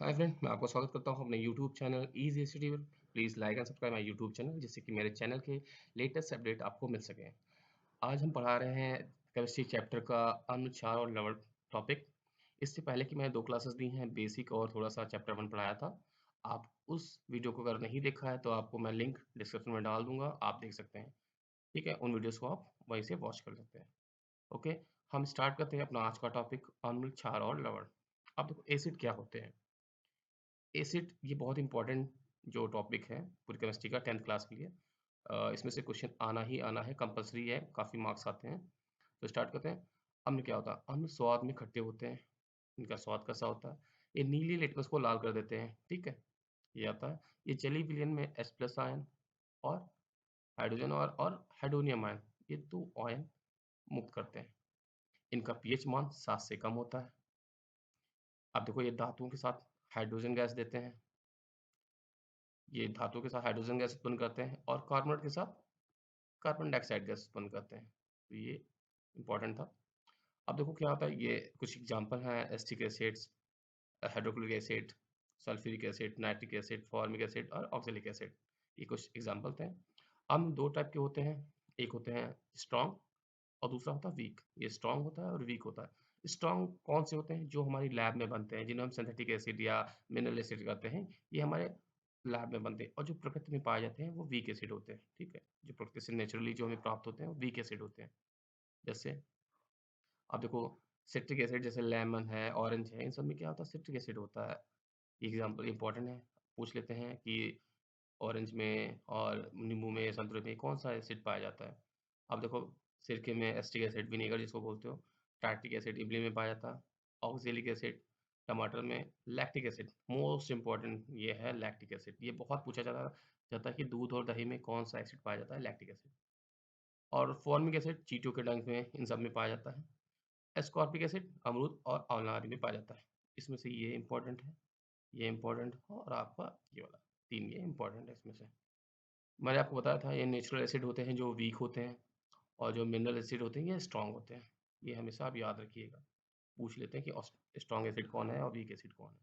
Hi friend, मैं आपका स्वागत करता हूँ अपने यूट्यूब चैनल ईज़ी एसटीडी पर। Please like and subscribe my YouTube channel जिससे कि मेरे चैनल के लेटेस्ट अपडेट आपको मिल सकें। आज हम पढ़ा रहे हैं केमिस्ट्री चैप्टर का अनुचार और लवण टॉपिक। इससे पहले कि मैंने 2 क्लासेस दी हैं, बेसिक और थोड़ा-सा चैप्टर 1 पढ़ाया था। आप उस वीडियो को अगर नहीं देखा है तो आपको मैं लिंक डिस्क्रिप्शन में डाल दूँगा, आप देख सकते हैं। ठीक है? उन वीडियोज़ को आप वहीं से वॉच कर सकते हैं। ओके, हम स्टार्ट करते हैं अपना आज का टॉपिक अम्ल, क्षार और लवण। अब देखो एसिड क्या होते हैं? एसिड ये बहुत इंपॉर्टेंट जो टॉपिक है पूरी केमिस्ट्री का 10th क्लास के लिए। इसमें से क्वेश्चन आना ही आना है, कंपल्सरी है, काफ़ी मार्क्स आते हैं। तो स्टार्ट करते हैं। अम्ल क्या होता है? अम्ल स्वाद में खट्टे होते हैं। इनका स्वाद कैसा होता है? ये नीली लिटमस को लाल कर देते हैं, ठीक है? ये आता है। ये जली विलयन में H प्लस आयन और हाइड्रोजन और हाइड्रोनियम आयन, ये 2 आयन मुक्त करते हैं। इनका पीएच मान 7 से कम होता है। अब देखो ये धातुओं के साथ हाइड्रोजन गैस देते हैं। ये धातु के साथ हाइड्रोजन गैस उत्पन्न करते हैं और कार्बोनेट के साथ कार्बन डाइऑक्साइड गैस उत्पन्न करते हैं। तो ये इम्पोर्टेंट था। अब देखो क्या होता है, ये कुछ एग्जांपल हैं acetic acids, hydrochloric acid, sulphuric acid, nitric acid, formic acid और ऑक्सैलिक एसिड। ये कुछ एग्जांपल थे। अम्ल 2 टाइप के होते हैं, एक होते हैं स्ट्रॉन्ग और दूसरा होता है वीक। ये स्ट्रॉन्ग होता है और वीक होता है। स्ट्रॉन्ग कौन से होते हैं? जो हमारी लैब में बनते हैं, जिन्हें हम सिंथेटिक एसिड या मिनरल एसिड कहते हैं, ये हमारे लैब में बनते हैं। और जो प्रकृति में पाए जाते हैं वो वीक एसिड होते हैं, ठीक है? जो प्रकृति से नेचुरली जो हमें प्राप्त होते हैं वो वीक एसिड होते हैं। जैसे आप देखो सिट्रिक एसिड, जैसे लेमन है, ऑरेंज है, इन सब में क्या होता है? सिट्रिक एसिड होता है। एग्जाम्पल इंपॉर्टेंट है, पूछ लेते हैं कि ऑरेंज में और नींबू में, संतरे में कौन सा एसिड पाया जाता है? अब देखो सिरके में एसिटिक एसिड, विनेगर जिसको बोलते हो, टार्टिक एसिड इमली में पाया जाता है, ऑक्जेलिक एसिड टमाटर में, लैक्टिक एसिड मोस्ट इंपॉर्टेंट ये है लैक्टिक एसिड। ये बहुत पूछा जाता है कि दूध और दही में कौन सा एसिड पाया जाता है? Lactic acid. और फॉर्मिक एसिड चींटों के डंक में, इन सब में पाया जाता है। एस्कॉर्बिक एसिड अमरूद और आंवला आदि में पाया जाता है। इसमें से ये इंपॉर्टेंट है, ये इंपॉर्टेंट है और आपका ये वाला, 3 ये इंपॉर्टेंट है इसमें से। मैंने आपको बताया था ये नेचुरल एसिड होते हैं जो वीक होते हैं और जो मिनरल एसिड होते हैं ये स्ट्रॉन्ग होते हैं। ये हमेशा आप याद रखिएगा। पूछ लेते हैं कि स्ट्रॉन्ग एसिड कौन है और वीक एसिड कौन है।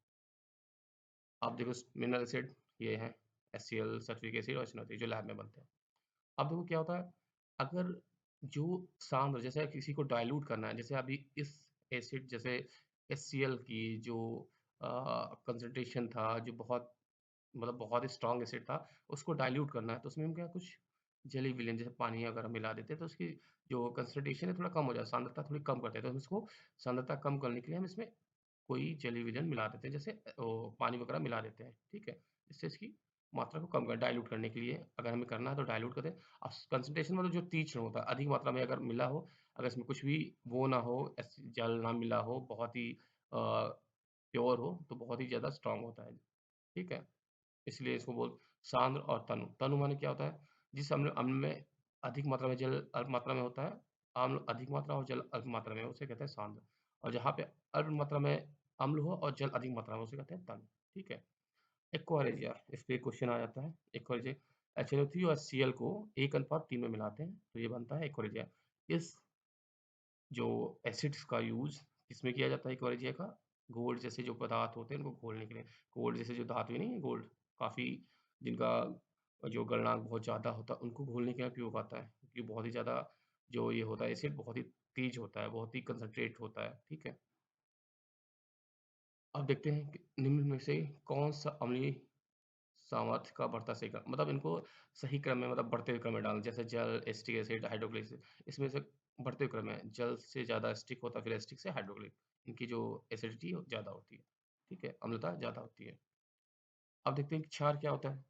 आप देखो मिनरल एसिड ये है HCl, सल्फ्यूरिक एसिड और SNO3 जो लैब में बनते हैं। अब देखो क्या होता है, अगर जो सांद्र जैसे किसी को डाइल्यूट करना है, जैसे अभी इस एसिड जैसे HCl की जो कंसंट्रेशन था, जो बहुत मतलब बहुत ही स्ट्रॉन्ग एसिड था, उसको डाइल्यूट करना है तो उसमें हम क्या कुछ जेली विलेन जैसे पानी अगर हम मिला देते हैं तो उसकी जो कंसंट्रेशन है थोड़ा कम हो जाए, सांद्रता थोड़ी कम करते हैं। तो हम इसको सांद्रता कम करने के लिए हम इसमें कोई जेली विलेन मिला देते हैं, जैसे पानी वगैरह मिला देते हैं, ठीक है? इससे इसकी मात्रा को कम कर डाइल्यूट करने के लिए अगर हमें करना है तो डाइल्यूट कर दें। अब कंसंट्रेशन मतलब जो तीक्ष्ण होता है, अधिक मात्रा में अगर मिला हो, अगर इसमें कुछ भी वो ना हो, जल ना मिला हो, बहुत ही प्योर हो तो बहुत ही ज़्यादा स्ट्रॉन्ग होता है, ठीक है? इसलिए इसको सांद्र और तनु। तनु माने क्या होता है? जिस अम्ल अम्ल में अधिक मात्रा में जल अल्प मात्रा में होता है, अम्ल अधिक मात्रा और जल अल्प मात्रा में, उसे कहते हैं सांद्र। और जहाँ पे अल्प मात्रा में अम्ल हो और जल अधिक मात्रा में, उसे कहते हैं तनु, ठीक है? एक्वारेजिया, इस पे क्वेश्चन आ जाता है। एक्वारेजिया HNO3 और HCl को 1:3 में मिलाते हैं, तो ये बनता है एक्वारेजिया। इस जो एसिड्स का यूज़ किसमें किया जाता है एक्वारेजिया का? गोल्ड जैसे जो पदार्थ होते हैं उनको घोलने के लिए। गोल्ड जैसे जो धातु नहीं है गोल्ड, काफ़ी जिनका जो गलनांक बहुत ज़्यादा होता है उनको घोलने के लिए उपयोग आता है। क्योंकि बहुत ही ज़्यादा जो ये होता है एसिड बहुत ही तेज़ होता है, बहुत ही कंसंट्रेट होता है, ठीक है? अब देखते हैं कि निम्न में से कौन-सा अम्लीय सामर्थ्य का बढ़ता सही क्रम, मतलब इनको सही क्रम में, मतलब बढ़ते हुए क्रम में डालना। जैसे जल, एसिटिक एसिड, हाइड्रोक्लोरिक एसिड, इसमें से बढ़ते हुए क्रम में जल से ज़्यादा एसिटिक होता है, फिर एसिटिक से हाइड्रोक्लोरिक। इनकी जो एसिडिटी ज़्यादा होती है, ठीक है? अम्लता ज़्यादा होती है। अब देखते हैं कि क्षार क्या होता है?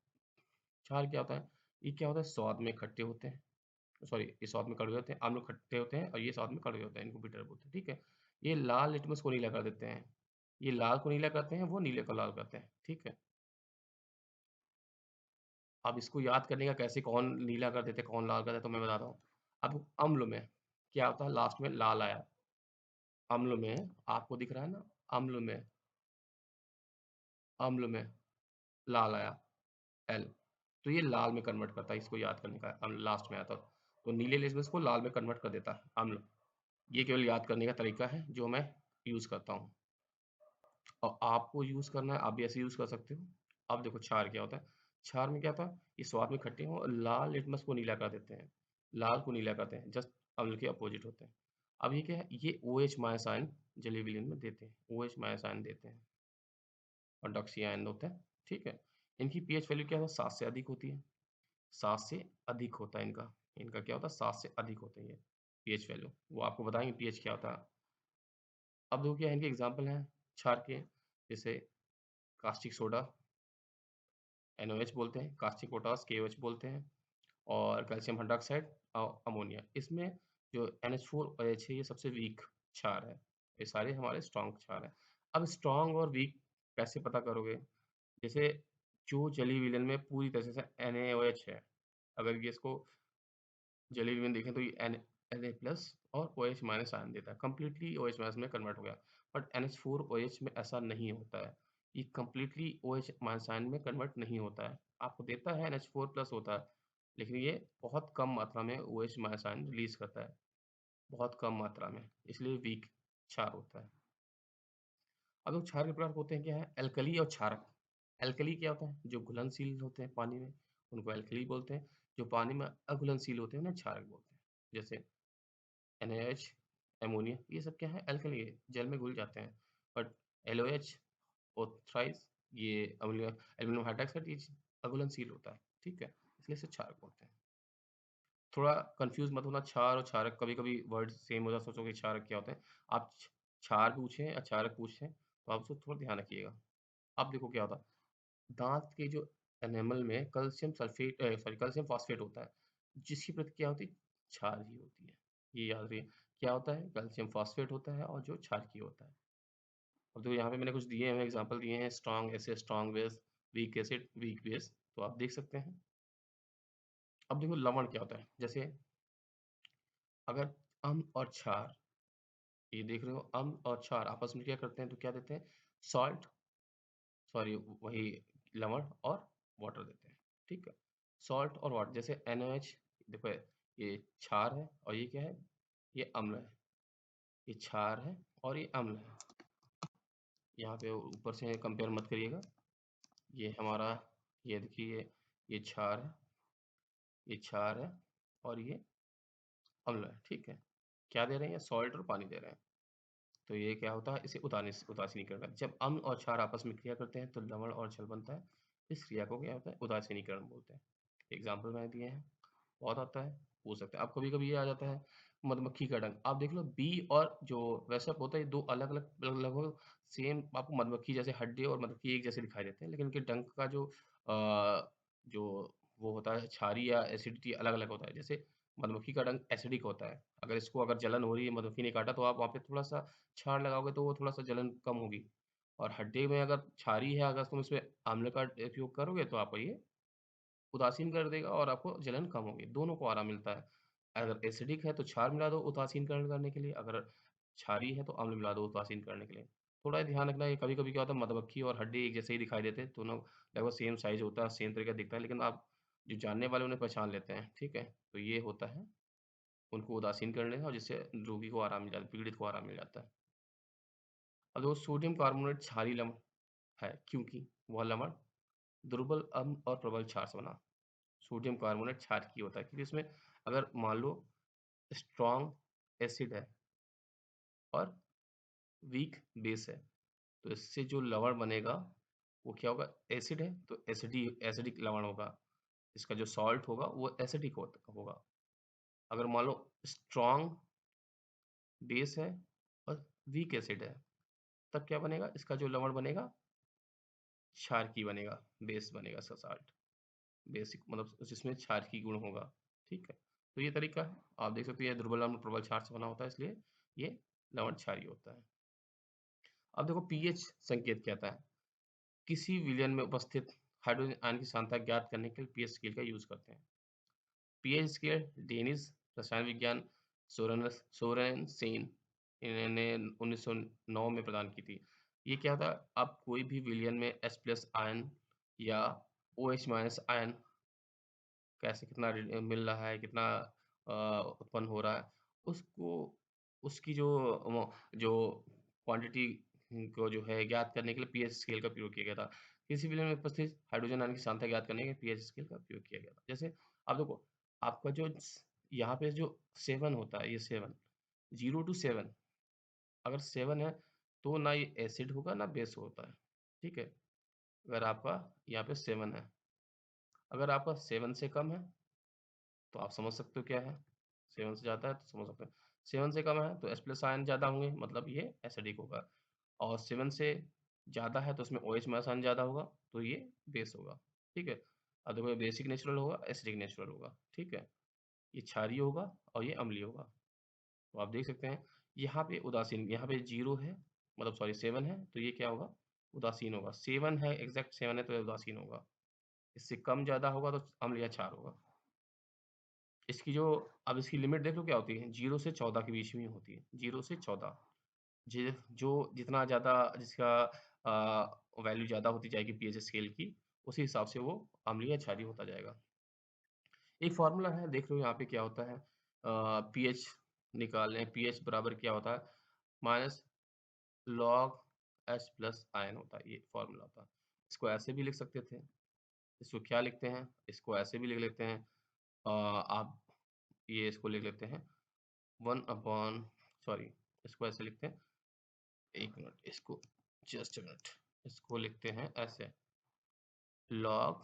क्षार क्या होता है? ये क्या होता है? स्वाद में खट्टे होते हैं, सॉरी ये स्वाद में कड़वे होते हैं, अम्ल खट्टे होते हैं और ये स्वाद में कड़वे होते हैं, इनको बिटर बोलते हैं, ठीक है? ये लाल लिटमस को नीला कर देते हैं। ये लाल को नीला करते हैं, वो नीले को लाल करते हैं, ठीक है? अब इसको याद करने का कैसे, कौन नीला कर देते हैं, कौन लाल कर देता है, तो मैं बताता हूँ। अब अम्ल में क्या होता है, लास्ट में लाल आया, अम्ल में आपको दिख रहा है ना, अम्ल में अम्ल में लाल आया, एल, तो ये लाल में कन्वर्ट करता है, इसको याद करने का अम्ल लास्ट में आता तो नीले लिटमस को लाल में कन्वर्ट कर देता है अम्ल। ये केवल याद करने का तरीका है जो मैं यूज़ करता हूँ। और आपको यूज़ करना है, आप भी ऐसे यूज़ कर सकते हो। अब देखो क्षार क्या होता है? क्षार में क्या होता है? ये स्वाद में खट्टे हों और लाल लिटमस को नीला कर देते हैं। लाल को नीला करते हैं, जस्ट अम्ल के अपोज़िट होते हैं। अब ये क्या है? ये OH माइनस आयन जलीय विलयन में देते हैं, OH माइनस आयन देते हैं और डॉक्सी आयन होता है, ठीक है? इनकी पीएच वैल्यू क्या है? 7 से अधिक होती है। 7 से अधिक होता है इनका। इनका क्या होता है? 7 से अधिक होता है ये पीएच वैल्यू। वो आपको बताएँगे पीएच क्या होता है। अब देखो क्या है इनके एग्ज़ाम्पल हैं क्षार के, जैसे कास्टिक सोडा NaOH बोलते हैं, कास्टिक पोटाश KOH बोलते हैं और कैल्शियम हाइड्रॉक्साइड अमोनिया। इसमें जो NH4OH है ये सबसे वीक क्षार है। ये सारे हमारे स्ट्रॉन्ग क्षार हैं। अब स्ट्रॉन्ग और वीक कैसे पता करोगे? जैसे जो जलीय विलयन में पूरी तरह से NaOH है, अगर ये इसको जलीय विलयन देखें तो ये Na+ और OH माइनस आयन देता है। कंप्लीटली OH माइनस में कन्वर्ट हो गया। बट NH4OH में ऐसा नहीं होता है। ये कंप्लीटली OH माइनस आयन में कन्वर्ट नहीं होता है। आपको देता है NH4+ होता है, लेकिन ये बहुत कम मात्रा में OH माइनस आयन रिलीज़ करता है, बहुत कम मात्रा में, इसलिए वीक क्षार होता है। अब जो क्षार के प्रकार होते हैं क्या है? एल्कली और क्षारक। एल्कली क्या होता है? जो घुलनशील होते हैं पानी में, उनको एल्कली बोलते हैं। जो पानी में अघुलनशील होते हैं, उन्हें क्षारक बोलते हैं। जैसे NaOH, अमोनिया, ये सब क्या है? एल्कली है, जल में घुल जाते हैं। बट LOH और थ्राइस, ये एल्युमिनियम हाइड्रॉक्साइड, ये अघुलनशील होता है, ठीक है? इसलिए इसे क्षारक बोलते हैं। थोड़ा कन्फ्यूज़ मत होना, क्षार और क्षारक कभी-कभी वर्ड सेम हो जाता है, सोचोगे क्षारक क्या होता है? आप क्षार पूछें या क्षारक पूछें, तो आप उसको थोड़ा ध्यान रखिएगा। अब देखो क्या होता है, दाँत के जो एनामल में कैल्शियम फॉस्फेट होता है, जिसकी प्रतिक्रिया होती है क्षार ही होती है। ये याद रखिए, क्या होता है? कैल्शियम फॉस्फेट होता है और जो क्षारकीय होता है। अब देखो यहाँ पे मैंने कुछ दिए हैं, एग्ज़ाम्पल दिए हैं, strong acid, strong base, weak acid, weak base, तो आप देख सकते हैं। अब देखो लवण क्या होता है? जैसे अगर अम्ल और क्षार, ये देख रहे हो, अम्ल और क्षार आपस में क्या करते हैं, तो क्या देते हैं? सॉल्ट, सॉरी, वही लवण और वाटर देते हैं, ठीक है? सॉल्ट और वाटर, जैसे NaOH, देखो ये क्षार है और ये क्या है? ये अम्ल है। ये क्षार है और ये अम्ल है। यहाँ पे ऊपर से कंपेयर मत करिएगा। ये हमारा, ये देखिए, ये क्षार है, ये क्षार है और ये अम्ल है, ठीक है? क्या दे रहे हैं? सॉल्ट और पानी दे रहे हैं। तो ये क्या होता है? इसे उदासीनीकरण कहते हैं। जब अम्ल और क्षार आपस में क्रिया करते हैं तो लवण और जल बनता है। इस क्रिया को क्या होता है? उदासीनीकरण बोलते हैं। एग्जाम्पल मैंने दिए हैं, बहुत आता है, पूछ सकते हैं। अब कभी-कभी ये आ जाता है मधुमक्खी का डंक। आप देख लो, बी और जो वैसे होता है, ये 2 अलग-अलग लगभग सेम, आपको मधुमक्खी जैसे हड्डी और मधुमक्खी एक जैसे दिखाई देते हैं, लेकिन इनके डंक का जो वो होता है, क्षारीय या एसिडिटी अलग-अलग होता है। जैसे मधुमक्खी का डंक एसिडिक होता है। अगर जलन हो रही है, मधुमक्खी ने काटा, तो आप वहाँ पे थोड़ा-सा क्षार लगाओगे तो वो थोड़ा-सा जलन कम होगी। और हड्डी में अगर क्षारी है, अगर तुम इसमें अम्ल का उपयोग करोगे तो आपको ये उदासीन कर देगा और आपको जलन कम होगी, दोनों को आराम मिलता है। अगर एसिडिक है तो क्षार मिला दो उदासीनकरण करने के लिए, अगर क्षारीय है तो अम्ल मिला दो उदासीन करने के लिए। थोड़ा ध्यान रखना, ये कभी-कभी क्या होता है, मधुमक्खी और हड्डी एक जैसे ही दिखाई देते हैं, दोनों लगभग सेम साइज़ होता है, सेम तरीका दिखता है, लेकिन आप जो जानने वाले उन्हें पहचान लेते हैं, ठीक है? तो ये होता है उनको उदासीन करने का, और जिससे रोगी को आराम मिल जाता है, पीड़ित को आराम मिल जाता है। अब देखो, सोडियम कार्बोनेट क्षारीय लवण है, क्योंकि वह लवण दुर्बल अम्ल और प्रबल क्षार से बना। सोडियम कार्बोनेट क्षारकीय होता है, क्योंकि इसमें अगर मान लो स्ट्रॉन्ग एसिड है और वीक बेस है, तो इससे जो लवण बनेगा वो क्या होगा? एसिड है तो एसिडिक लवण होगा। इसका जो सॉल्ट होगा वो एसिडिक होगा। अगर मान लो स्ट्रॉन्ग बेस है और वीक एसिड है, तब क्या बनेगा? इसका जो लवण बनेगा क्षारकीय बनेगा, बेस बनेगा इसका सॉल्ट, बेसिक मतलब जिसमें क्षारकीय गुण होगा, ठीक है? तो ये तरीका है, आप देख सकते हैं, ये दुर्बल अम्ल प्रबल क्षार से बना होता है, इसलिए ये लवण क्षारीय होता है। अब देखो पीएच संकेत क्या था? किसी विलयन में उपस्थित हाइड्रोजन आयन की सांद्रता ज्ञात करने के लिए पीएच स्केल का यूज करते हैं। पीएच स्केल डेनिस रसायन विज्ञान सोरेनसेन इन्होंने 1909 में प्रदान की थी। ये क्या था? आप कोई भी विलयन में H+ आयन या OH- आयन कैसे, कितना मिल रहा है, कितना उत्पन्न हो रहा है, उसको, उसकी जो क्वांटिटी को जो है ज्ञात करने के लिए पीएच स्केल का प्रयोग किया गया था। किसी विलयन में उपस्थित हाइड्रोजन आयन की सांद्रता ज्ञात करने के लिए पीएच स्केल का प्रयोग किया गया था। जैसे अब देखो, आपका जो यहाँ पे जो 7 होता है, ये 7 0 to 7, अगर 7 है तो ना ये एसिड होगा ना बेस होता है, ठीक है। अगर आपका यहाँ पे 7 है, अगर आपका 7 से कम है तो आप समझ सकते हो क्या है, 7 से ज़्यादा है तो समझ सकते हैं। 7 से कम है तो H प्लस आयन ज़्यादा होंगे, मतलब ये एसिडिक होगा, और 7 से ज़्यादा है तो उसमें OH माइनस आयन ज़्यादा होगा, तो ये बेस होगा, ठीक है। अब देखो, ये बेसिक नेचुरल होगा, एसिडिक नेचुरल होगा, ठीक है। ये क्षारीय होगा और ये अम्लीय होगा। तो आप देख सकते हैं यहाँ पे उदासीन, यहाँ पे 0 है, मतलब सॉरी 7 है, तो ये क्या होगा, उदासीन होगा। 7 है, एग्जैक्ट 7 है तो ये उदासीन होगा। इससे कम ज़्यादा होगा तो अम्ल या क्षार होगा। इसकी जो, अब इसकी लिमिट देख लो क्या होती है, 0 से 14 के बीच में होती है, 0 से 14। जो जितना ज़्यादा जिसका वैल्यू ज़्यादा होती जाएगी पीएच स्केल की, उसी हिसाब से वो अम्लीय या क्षारीय होता जाएगा। एक फॉर्मूला है, देख लो यहाँ पे क्या होता है, पीएच निकालने, पीएच बराबर क्या होता है, minus log H plus ion होता है, ये फॉर्मूला होता है। इसको ऐसे भी लिख सकते थे, इसको क्या लिखते हैं, इसको ऐसे भी लिख लेते हैं, आप ये इसको लिख लेते हैं 1 अपॉन, सॉरी इसको ऐसे लिखते हैं, एक मिनट, इसको जस्ट मिनट, इसको लिखते हैं ऐसे, log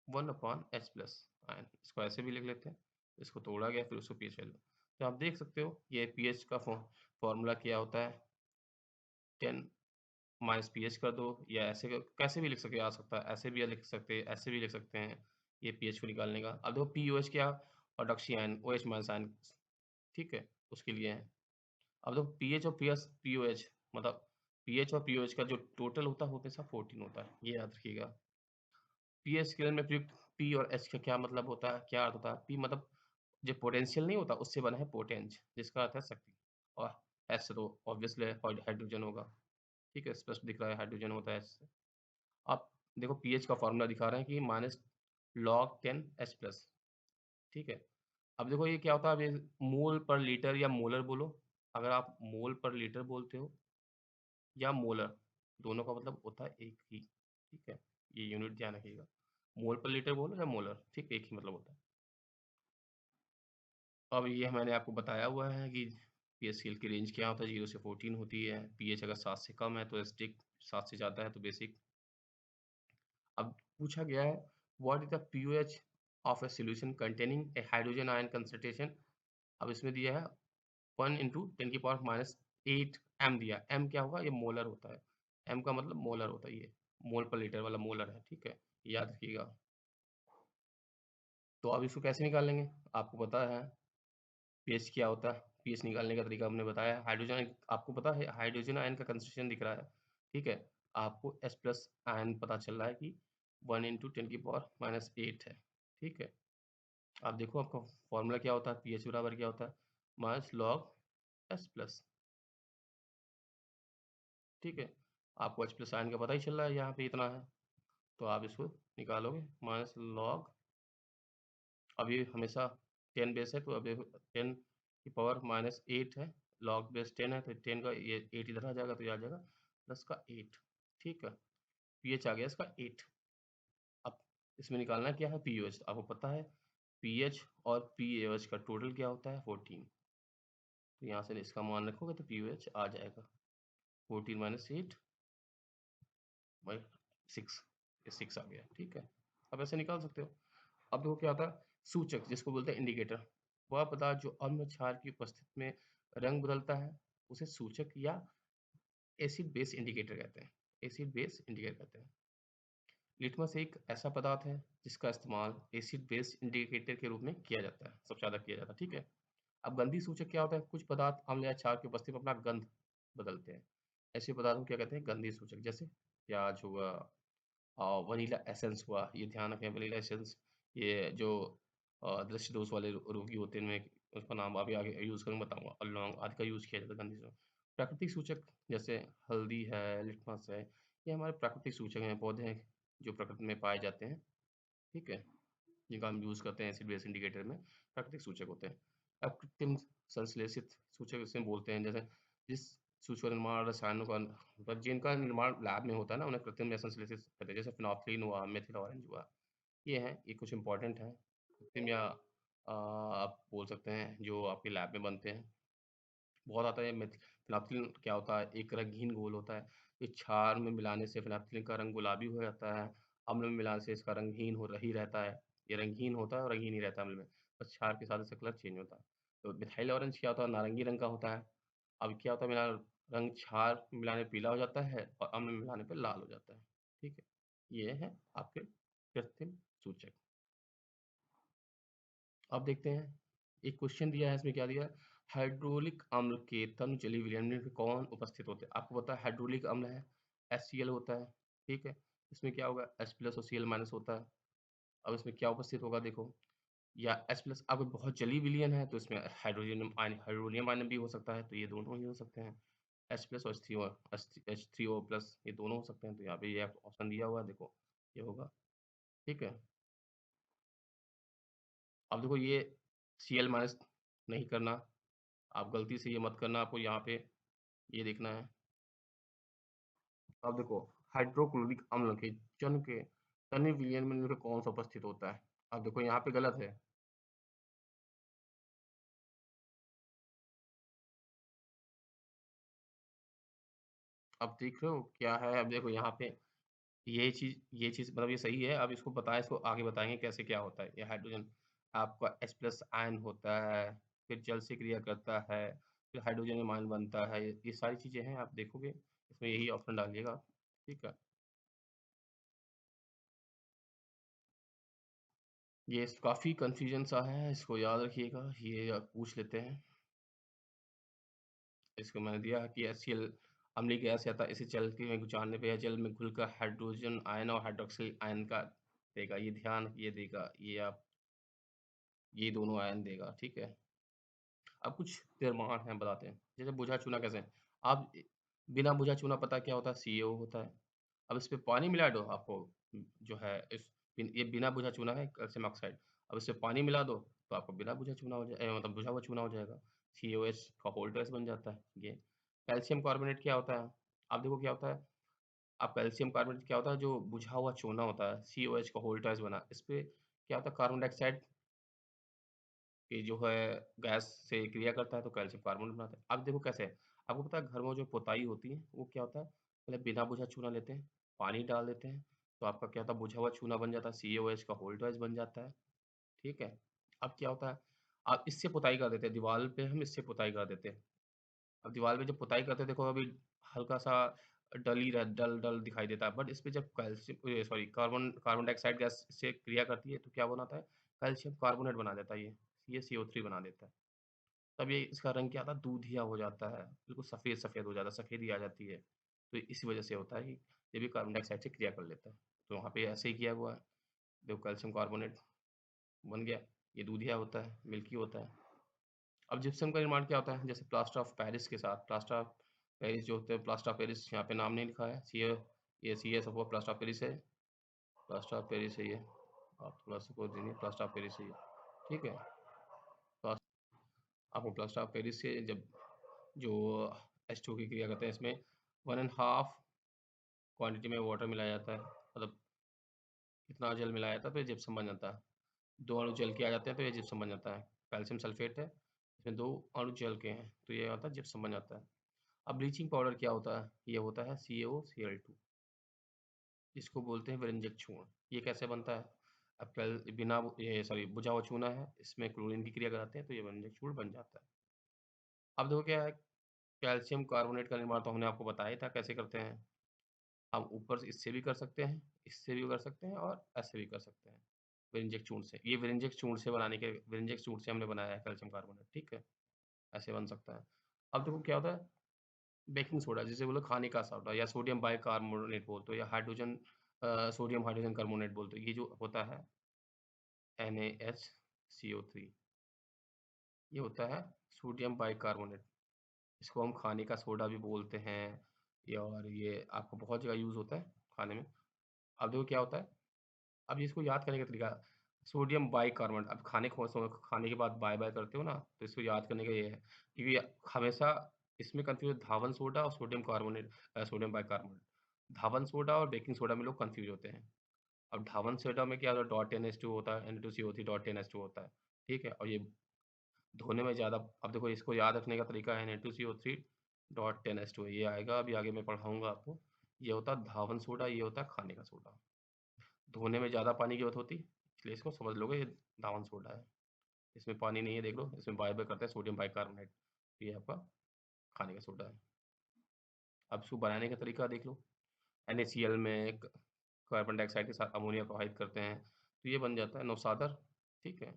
1 upon H plus ion, इसको ऐसे भी लिख लेते हैं, इसको तोड़ा गया फिर उसको पीएच वैल्यू। तो आप देख सकते हो ये पीएच का फॉर्मूला क्या होता है, 10 माइनस पीएच कर दो, या ऐसे कैसे भी लिख सके, आ सकता है ऐसे भी लिख सकते हैं, ऐसे भी लिख सकते हैं, ये पीएच को निकालने का। अब देखो पीओएच क्या, oxy ion, OH minus ion, ठीक है, उसके लिए है। अब देखो पीएच और पीओएच, मतलब पीएच और पीओएच का जो टोटल होता है वो हमेशा 14 होता है, ये याद रखिएगा। पीएच स्केल में प्रयुक्त पी और एच का क्या मतलब होता है, क्या अर्थ होता है, पी मतलब जो पोटेंशियल नहीं होता उससे बना है पोटेंज, जिसका अर्थ है शक्ति, और एच तो ऑब्वियसली हाइड्रोजन होगा, ठीक है, स्पष्ट दिख रहा है हाइड्रोजन होता है एच से। आप देखो पीएच का फॉर्मूला दिखा रहे हैं कि माइनस लॉग 10 एच प्लस, ठीक है। अब देखो ये क्या होता है, अब ये मोल पर लीटर या मोलर बोलो, अगर आप मोल पर लीटर बोलते हो या मोलर, दोनों का मतलब होता है एक ही, ठीक है, ये यूनिट ध्यान रखिएगा। मोल पर लीटर बोलो या मोलर, ठीक, एक ही मतलब होता है। अब ये मैंने आपको बताया हुआ है कि पीएच स्केल की रेंज क्या होता है, 0 से 14 होती है। पीएच अगर 7 से कम है तो एसिडिक, 7 से ज़्यादा है तो बेसिक। अब पूछा गया है, what is the pOH of a solution containing A hydrogen ion concentration. अब इसमें दिया है 1 इंटू 10 की पावर माइनस 8 एम दिया, एम क्या होगा, ये मोलर होता है, एम का मतलब मोलर होता है, ये मोल पर लीटर वाला मोलर है, ठीक है, याद रखिएगा। तो अब इसको कैसे निकालेंगे, आपको पता है पीएच क्या होता है, पीएच निकालने का तरीका हमने बताया। हाइड्रोजन, आपको पता है हाइड्रोजन आयन का कंसंट्रेशन दिख रहा है, ठीक है, आपको H प्लस आयन पता चल रहा है कि 1 इंटू 10 की पावर माइनस 8 है, ठीक है। आप देखो आपका फॉर्मूला क्या होता है, पीएच बराबर क्या होता है, माइनस लॉग H प्लस, ठीक है। आपको H प्लस आयन का पता ही चल रहा है, यहाँ पे इतना है, तो आप इसको निकालोगे, माइनस लॉग, अब ये हमेशा 10 बेस है तो अब 10 की पावर माइनस 8 है, लॉग बेस 10 है तो 10 का ये 8 इधर आ जाएगा तो ये आ जाएगा प्लस का 8, ठीक है। पीएच आ गया इसका 8। अब इसमें निकालना क्या है, पीओएच, आपको पता है पीएच और पीएच का टोटल क्या होता है 14, तो यहाँ से इसका मान रखोगे तो पीओएच आ जाएगा 14 माइनस 8 बाई 6, ये 6 आ गया, ठीक है। अब ऐसे निकाल सकते हो। अब देखो क्या होता है, सूचक जिसको बोलते हैं इंडिकेटर, वह पदार्थ जो अम्ल क्षार की उपस्थिति में रंग बदलता है उसे सूचक या एसिड बेस इंडिकेटर कहते हैं, एसिड बेस इंडिकेटर कहते हैं। लिटमस एक ऐसा पदार्थ है जिसका इस्तेमाल एसिड बेस इंडिकेटर के रूप में किया जाता है, सबसे ज़्यादा किया जाता है, ठीक है। अब गंधी सूचक क्या होता है, कुछ पदार्थ अम्ल या क्षार की उपस्थिति में अपना गंध बदलते हैं, ऐसे पदार्थों को क्या कहते हैं, गंधी सूचक। जैसे प्याज हुआ, वनीला एसेंस हुआ, ये ध्यान रखें, वनीला एसेंस, ये जो दृष्टि दोष वाले रोगी होते हैं, मैं उसका नाम अभी आगे यूज़ करूँगा बताऊँगा, और लौंग आदि का यूज़ किया जाता है गंधी सूचक। प्राकृतिक सूचक जैसे हल्दी है, लिटमस है, ये हमारे प्राकृतिक सूचक हैं, पौधे हैं जो प्रकृति में पाए जाते हैं, ठीक है, जिनका हम यूज़ करते हैं एसिड बेस इंडिकेटर में, प्राकृतिक सूचक होते हैं। अब कृत्रिम संश्लेषित सूचक इसे बोलते हैं, जैसे जिस सूक्ष्म निर्माण रसायनों का पर जिनका निर्माण लैब में होता है ना, उन्हें कृत्रिम या संश्लेषित कहते हैं, जैसे फिनोल्फ्थालीन हुआ, मेथिल ऑरेंज हुआ, ये हैं, ये कुछ इम्पोर्टेंट हैं। कृत्रिम या आप बोल सकते हैं जो आपके लैब में बनते हैं। बहुत आता है फिनोल्फ्थालीन क्या होता है, एक रंगीन घोल होता है, ये क्षार में मिलाने से फिनोल्फ्थालीन का रंग गुलाबी हो जाता है, अम्ल में मिलाने से इसका रंगहीन हो ही रहता है। ये रंगहीन होता है और रंगीन ही रहता है अम्ल में, बस क्षार के साथ इसका कलर चेंज होता है। तो मिथाइल ऑरेंज क्या होता है, नारंगी रंग का होता है। अब क्या होता है, मिला रंग क्षार मिलाने पे पीला हो जाता है और अम्ल में मिलाने पे लाल हो जाता है। ठीक है, ये है आपके कृत्रिम सूचक। अब देखते हैं, एक क्वेश्चन दिया है, इसमें क्या दिया है, हाइड्रोलिक अम्ल के तनु जलीय विलयन में कौन उपस्थित होते हैं। आपको पता है हाइड्रोलिक अम्ल है, HCl होता है, ठीक है। इसमें क्या होगा, H प्लस और Cl माइनस होता है। अब इसमें क्या उपस्थित होगा देखो, या H प्लस अगर बहुत जलीय विलयन है तो इसमें हाइड्रोनियम आयन भी हो सकता है, तो ये दोनों ही हो सकते हैं। H प्लस और H3O प्लस ये दोनों हो सकते हैं, तो यहाँ पे ये ऑप्शन दिया हुआ है, देखो ये होगा, ठीक है। अब देखो ये Cl माइनस नहीं करना, आप गलती से ये मत करना, आपको यहाँ पे ये देखना है। अब देखो, हाइड्रोक्लोरिक अम्ल के जन्म के तनि विलयन में इनमें कौन सा उपस्थित होता है। अब देखो यहाँ पे गलत है। अब देख रहे हो क्या है, अब देखो यहाँ पे ये चीज़ मतलब ये सही है। अब इसको बताएं, इसको आगे बताएंगे कैसे क्या होता है। ये हाइड्रोजन आपका H प्लस आयन होता है, फिर जल से क्रिया करता है, फिर हाइड्रोजन आयन बनता है, ये सारी चीज़ें हैं, आप देखोगे इसमें यही ऑप्शन डालिएगा, ठीक है। ये काफ़ी कंफ्यूजन सा है, इसको याद रखिएगा, ये पूछ लेते हैं। इसको मैंने दिया है कि HCl अम्लीय गैस या था, इसे जल के में गुजारने पे या जल में घुलकर हाइड्रोजन आयन और हाइड्रोक्सिल आयन का देगा, ये ध्यान ये देगा, ये आप ये दोनों आयन देगा, ठीक है। अब कुछ निर्माण हैं बताते हैं, जैसे बुझा चूना कैसे, आप बिना बुझा चूना पता क्या होता है, CaO होता है। अब इस पे पानी मिला दो, आपको जो है ये बिना बुझा चूना है, कैल्शियम ऑक्साइड। अब इससे पानी मिला दो तो आपको बिना बुझा चूना हो जाए, मतलब बुझा हुआ चूना हो जाएगा, CaOH का होल्ड ट्रेस बन जाता है। ये कैल्शियम कार्बोनेट क्या होता है, आप देखो क्या होता है, आप कैल्शियम कार्बोनेट क्या होता है, जो बुझा हुआ चूना होता है, CaOH का होल्ड ट्रेस बना, इस पे क्या होता है, कार्बन डाइऑक्साइड कि जो है गैस से क्रिया करता है तो कैल्शियम कार्बोनेट बनाता है। अब देखो कैसे है, आपको पता है घर में जो पुताई होती है वो क्या होता है, पहले बिना बुझा चूना लेते हैं, पानी डाल देते हैं, तो आपका क्या होता है, बुझा हुआ चूना बन जाता है, CaOH का होल्ड ट्वाइस बन जाता है, ठीक है। अब क्या होता है, आप इससे पुताई कर देते हैं, दीवार पे हम इससे पुताई कर देते हैं। अब दीवार पे जब पुताई करते हैं, देखो अभी हल्का सा डल डल दिखाई देता है, बट इस पे जब calcium sorry carbon carbon dioxide gas से क्रिया करती है तो क्या बनाता है, कैल्शियम कार्बोनेट बना देता है, ये CO3 बना देता है। तब ये इसका रंग क्या था, दूधिया हो जाता है, बिल्कुल सफ़ेद-सफ़ेद हो जाता है, सफ़ेदी आ जाती है। तो इसी वजह से होता है कि ये भी कार्बन डाइऑक्साइड से क्रिया कर लेता है। तो वहाँ पे ऐसे ही किया हुआ है, देखो कैल्शियम कार्बोनेट बन गया, ये दूधिया होता है, मिल्की होता है। अब जिप्सम का निर्माण क्या होता है, जैसे प्लास्टर ऑफ पेरिस के साथ, प्लास्टर ऑफ पेरिस जो होते हैं, प्लास्टर ऑफ पेरिस यहाँ पे नाम नहीं लिखा है, ये CS प्लास्टर ऑफ पेरिस है, प्लास्टर ऑफ पेरिस है ये, आप थोड़ा सा खोज दीजिए, प्लास्टर ऑफ पेरिस है ये, ठीक है। प्लास आपको प्लास्टर ऑफ पेरिस से जब जो H2 की क्रिया करते हैं, इसमें 1½ क्वांटिटी में वाटर मिलाया जाता है, मतलब इतना जल मिलाया जाता है तो ये जिप्सम बन जाता है। 2 अणु जल के आ जाते हैं तो ये जिप्सम बन जाता है। कैल्शियम सल्फेट है, इसमें 2 अणु जल के हैं तो ये होता है जिप्सम बन जाता है। अब ब्लीचिंग पाउडर क्या होता है, ये होता है CaOCl2, इसको बोलते हैं व्यंजक चूर्ण। ये कैसे बनता है, अब बिना ये सॉरी बुझा हुआ चूना है, इसमें क्लोरीन की क्रिया कराते हैं तो ये व्यंजक चूर्ण बन जाता है। अब देखो क्या है, कैल्शियम कार्बोनेट का निर्माण तो हमने आपको बताया ही था कैसे करते हैं। हम ऊपर से इससे भी कर सकते हैं, इससे भी कर सकते हैं और ऐसे भी कर सकते हैं, विरंजक चूर्ण से। ये विरंजक चूर्ण से बनाने के विरंजक चूर्ण से हमने बनाया है कैल्शियम कार्बोनेट, ठीक है? ऐसे बन सकता है। अब देखो क्या होता है, बेकिंग सोडा जिसे बोलो खाने का सोडा या सोडियम बाइकार्बोनेट बोलते हो या हाइड्रोजन सोडियम हाइड्रोजन कार्बोनेट बोलते हो, ये जो होता है NaHCO3, ये होता है सोडियम बाइकार्बोनेट। इसको हम खाने का सोडा भी बोलते हैं, और ये आपको बहुत जगह यूज़ होता है खाने में। अब देखो क्या होता है, अब इसको याद करने का तरीका, सोडियम बाइकार्बोनेट, अब खाने के बाद बाय बाय करते हो ना, तो इसको याद करने का ये है, क्योंकि हमेशा इसमें कंफ्यूज धावन सोडा और सोडियम कार्बोनेट सोडियम बाइकार्बोनेट। धावन सोडा और बेकिंग सोडा में लोग कंफ्यूज होते हैं। अब धावन सोडा में क्या होता है, डॉट NH2 होता है, Na2CO3 डॉट NH2 होता है, ठीक है? और ये धोने में ज़्यादा, अब देखो इसको याद रखने का तरीका है, Na2CO3 डॉट NH2, ये आएगा, अभी आगे मैं पढ़ाऊँगा आपको। ये होता है धावन सोडा, ये होता है खाने का सोडा। धोने में ज़्यादा पानी की ज़रूरत होती, इसलिए इसको समझ लोगे ये धावन सोडा है। इसमें पानी नहीं है, देख लो, इसमें बाय-बाय करते हैं सोडियम बाइकार्बोनेट, ये आपका खाने का सोडा है। अब इसको बनाने का तरीका देख लो। NaCl में कार्बन डाइऑक्साइड के साथ अमोनिया प्रवाहित करते हैं, तो ये बन जाता है नौसादर, ठीक है?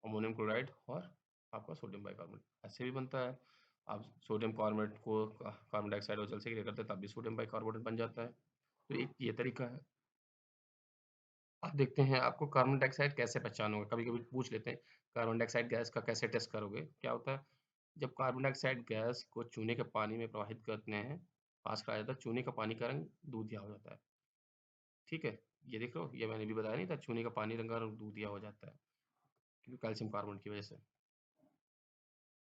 अमोनियम क्लोराइड और आपका सोडियम बाइकार्बोनेट ऐसे भी बनता है। आप सोडियम कार्बोनेट को कार्बन डाइऑक्साइड और जल से क्रिया करते हैं, तब भी सोडियम बाइकार्बोनेट बन जाता है। तो एक ये तरीका है। अब देखते हैं आपको कार्बन डाइऑक्साइड कैसे पहचान होगा, कभी कभी पूछ लेते हैं कार्बन डाइऑक्साइड गैस का कैसे टेस्ट करोगे। क्या होता है, जब कार्बन डाइऑक्साइड गैस को चूने के पानी में प्रवाहित करते हैं, पास कराया जाता है, चूने का पानी का रंग दूधिया हो जाता है, ठीक है? ये देख लो, ये मैंने भी बताया नहीं था, चूने का पानी रंग का रंग दूधिया हो जाता है, क्योंकि कैल्शियम कार्बोनेट की वजह से।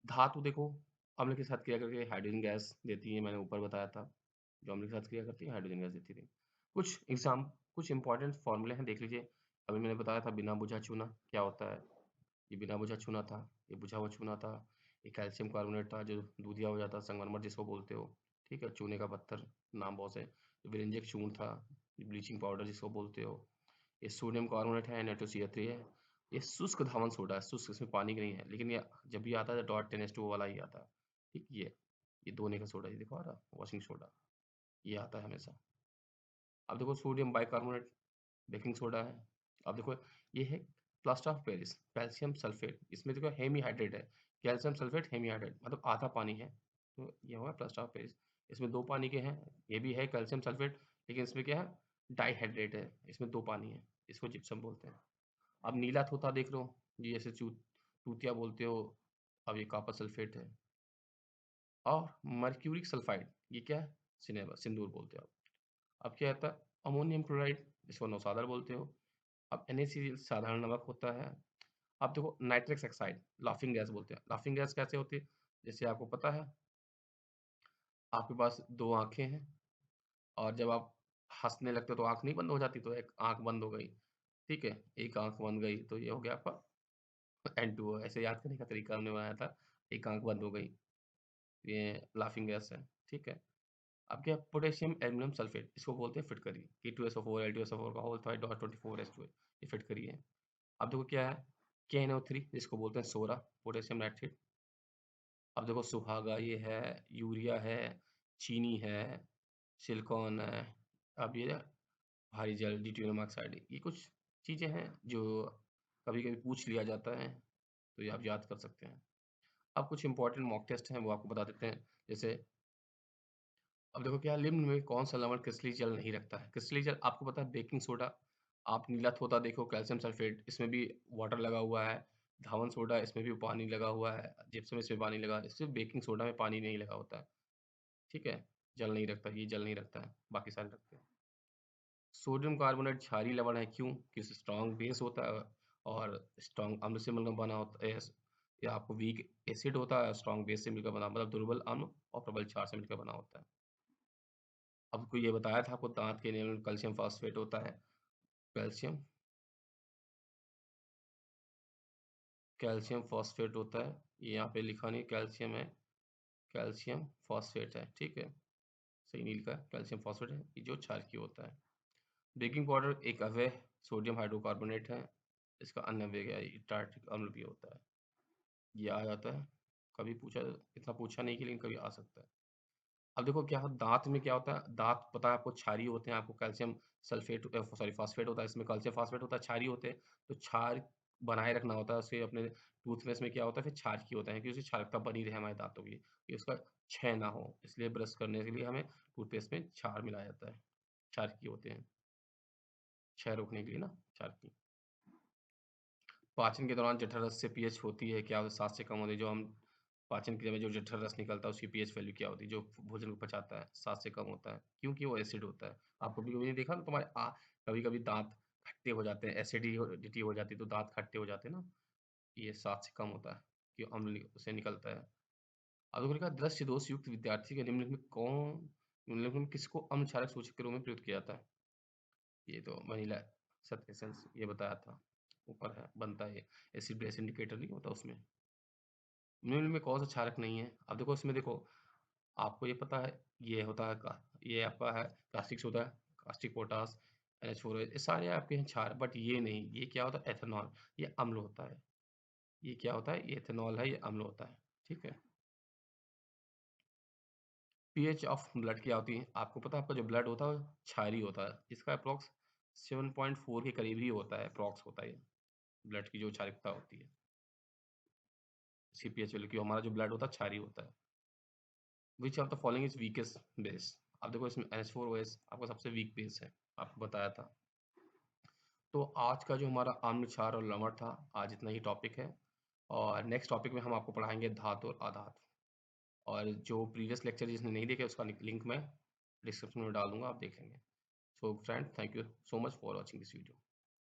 धातु देखो, अम्ल के साथ क्रिया करके हाइड्रोजन गैस देती है, मैंने ऊपर बताया था। जो अम्ल के साथ क्रिया करती है हाइड्रोजन गैस देती थी। कुछ इंपॉर्टेंट फॉर्मूले हैं, देख लीजिए। अभी मैंने बताया था बिना बुझा चूना क्या होता है, ये बिना बुझा चूना था, ये बुझा हुआ चूना था। ये कैल्शियम कार्बोनेट था जो दूधिया हो जाता, संगमरमर जिसको बोलते हो, ठीक है? चूने का पत्थर, नाम बहुत से। विरंजक चूर्ण था, ब्लीचिंग पाउडर जिसको बोलते हो। ये सोडियम कार्बोनेट है, Na2CO3 है। ये शुष्क धावन सोडा है, शुष्क, इसमें पानी की नहीं है, लेकिन ये जब भी आता है डॉट NH2 वाला ही आता है, ठीक? ये धोने का सोडा, ये देखो आ रहा, वॉशिंग सोडा, ये आता है हमेशा। अब देखो सोडियम बाइकार्बोनेट, बेकिंग सोडा है। अब देखो ये है plaster of Paris, calcium sulphate, इसमें देखो हेमीहाइड्रेट है, कैल्शियम सल्फेट हेमीहाइड्रेट, मतलब आधा पानी है, तो ये होगा प्लास्टर ऑफ पेरिस। इसमें 2 पानी के हैं, ये भी है कैल्शियम सल्फेट, लेकिन इसमें क्या है, डाइहाइड्रेट है, इसमें 2 पानी है, इसको जिप्सम बोलते हैं। अब नीला तोता देख लो, ये जैसे तूतिया बोलते हो, अब ये कॉपर सल्फेट है। और मर्क्यूरिक सल्फाइड, ये क्या है, सिंदूर बोलते हो आप। अब क्या आता है, अमोनियम क्लोराइड, जिसको नौसादर बोलते हो। अब NaCl साधारण नमक होता है। अब देखो नाइट्रस ऑक्साइड, लाफिंग गैस बोलते हैं। लाफिंग गैस कैसे होती है, जैसे आपको पता है, आपके पास 2 आँखें हैं, और जब आप हँसने लगते हो तो आँख नहीं बंद हो जाती, तो एक आँख बंद हो गई, ठीक है? एक आँख बन गई, तो ये हो गया आपका N2O। ऐसे याद करने का तरीका हमने बनाया था, एक आँख बंद हो गई, ये लाफिंग गैस है, ठीक है? अब क्या, पोटेशियम एल्युमिनियम सल्फेट, इसको बोलते हैं फिटकरी, K2SO4 L2SO4 का होल थॉइड डॉट 24H2, ये फिटकरी है। अब देखो क्या है, KNO3, जिसको बोलते हैं सोरा, पोटेशियम नाइट्रेट। अब देखो सुहागा, ये है, यूरिया है, चीनी है, सिलिकॉन है। अब ये भारी जल, ड्यूटेरियम ऑक्साइड, ये कुछ चीज़ें हैं जो कभी-कभी पूछ लिया जाता है, तो ये आप याद कर सकते हैं। अब कुछ इंपॉर्टेंट मॉक टेस्ट हैं, वो आपको बता देते हैं। जैसे अब देखो क्या, निम्न में कौन सा लवण क्रिस्टलीय जल नहीं रखता है? क्रिस्टलीय जल आपको पता है, बेकिंग सोडा। आप नीला तोता देखो, कैल्शियम सल्फेट, इसमें भी वाटर लगा हुआ है। धावन सोडा, इसमें भी पानी लगा हुआ है। जिप्सम, इसमें पानी लगा है। सिर्फ बेकिंग सोडा में पानी नहीं लगा होता है, ठीक है? जल नहीं रखता, ये जल नहीं रखता है, बाकी सारे रखते हैं। सोडियम कार्बोनेट क्षारीय लवण है, क्यों? क्योंकि स्ट्रॉन्ग बेस होता है, और स्ट्रॉन्ग अम्ल से मिलकर बना होता है, या आपको वीक एसिड होता है, स्ट्रॉन्ग बेस से मिलकर बना, मतलब दुर्बल अम्ल और प्रबल क्षार से मिलकर बना होता है। अब को ये बताया था आपको, दांत के एनिमल में कैल्शियम फॉस्फेट होता है। कैल्शियम कैल्शियम फॉस्फेट होता है, ये यहाँ पे लिखा नहीं, कैल्शियम है, कैल्शियम फॉस्फेट है, ठीक है? सही नहीं लिखा है, कैल्शियम फॉस्फेट है, ये जो क्षारकीय होता है। बेकिंग पाउडर एक अवयव सोडियम हाइड्रोकार्बोनेट है, इसका अन्य अवयव है, ये टार्ट्रिक अम्ल भी होता है। ये आ जाता है, कभी पूछा, इतना पूछा नहीं कि, लेकिन कभी आ सकता है। अब देखो क्या दांत में क्या होता है, दांत पता है आपको क्षारीय होते हैं, आपको कैल्शियम सल्फेट सॉरी फॉस्फेट होता है, इसमें कैल्शियम फॉस्फेट होता है, क्षारीय होते हैं। तो क्षार बनाए रखना होता है उसे, अपने टूथब्रश में क्या होता है, फिर क्षारकीय होता है, कि उसे क्षारकता बनी रहे हमारे दांतों की, कि उसका क्षय ना हो, इसलिए ब्रश करने के लिए हमें टूथपेस्ट में क्षार मिलाया जाता है, क्षारकीय होते हैं, क्षय रोकने के लिए ना, क्षारकीय। पाचन के दौरान जठर रस से पीएच होती है क्या, 7 से कम होती है। जो हम पाचन क्रिया में जो जठर रस निकलता है, उसकी पीएच वैल्यू क्या होती है, जो भोजन को पचाता है, 7 से कम होता है, क्योंकि वो एसिड होता है। आप कभी-कभी नहीं देखा ना, तुम्हारे कभी-कभी दाँत खट्टे हो जाते हैं, एसिडिटी हो जाती है, तो दाँत खट्टे हो जाते हैं ना, ये 7 से कम होता है, कि अम्ल से निकलता है। अब देखो लिखा दृश्य दोष युक्त विद्यार्थी के निम्नलिखित में किसको अम्ल क्षारक सूचक के रूप में प्रयुक्त किया जाता है? ये तो वनीला सत्तेसेंस ये बताया था, ऊपर है बनता है ये एसिड बेस इंडिकेटर नहीं होता उसमें। निम्न में कौन सा क्षारक नहीं है? अब देखो इसमें देखो आपको ये पता है ये होता है का ये आपका है caustic soda, caustic potash, NH4 ये सारे आपके हैं क्षार, बट ये नहीं, ये क्या होता है एथेनॉल, ये अम्ल होता है। ये क्या होता है? ये एथेनॉल है, ये अम्ल होता है। ठीक है। पीएच ऑफ ब्लड क्या होती है? आपको पता है आपका जो ब्लड होता है क्षारीय होता है, इसका अप्रॉक्स 7.4 के करीब ही होता है, अप्रॉक्स होता है ये ब्लड की जो क्षारिकता होती है सीपीएच वाली की, हमारा जो ब्लड होता है क्षारीय होता है। Which of the following is weakest base? अब देखो इसमें NH4OH आपका सबसे वीक बेस है, आपको बताया था। तो आज का जो हमारा अम्ल क्षार और लवण था, आज इतना ही टॉपिक है, और नेक्स्ट टॉपिक में हम आपको पढ़ाएंगे धातु और अधातु। और जो प्रीवियस लेक्चर जिसने नहीं देखे उसका लिंक मैं डिस्क्रिप्शन में डाल दूंगा, आप देख लेंगे। So friend, thank you so much for watching this video.